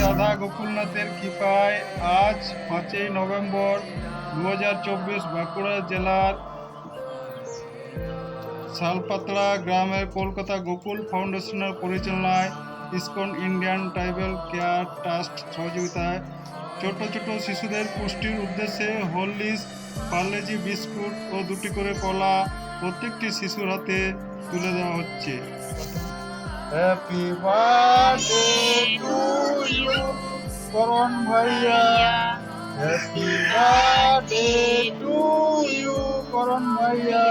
রাধা গোকুলনাথের কৃপায় আজ 5ই নভেম্বর 2024 বাঁকুড়া জেলার শালপাতলা গ্রামের কলকাতা গোকুল ফাউন্ডেশনের পরিচালনায় ISKCON Indian tribal care trust সহযোগিতায় ছোট ছোট শিশুদের পুষ্টির উদ্দেশ্যে হরলিক্স, পার্লেজি বিস্কুট ও 2টি করে কলা প্রত্যেকটি শিশুর হাতে তুলে দেওয়া হচ্ছে। হ্যাপি বার্থডে টু ইউ করণ ভাইয়া, হ্যাপি বার্থডে টু ইউ করণ ভাইয়া।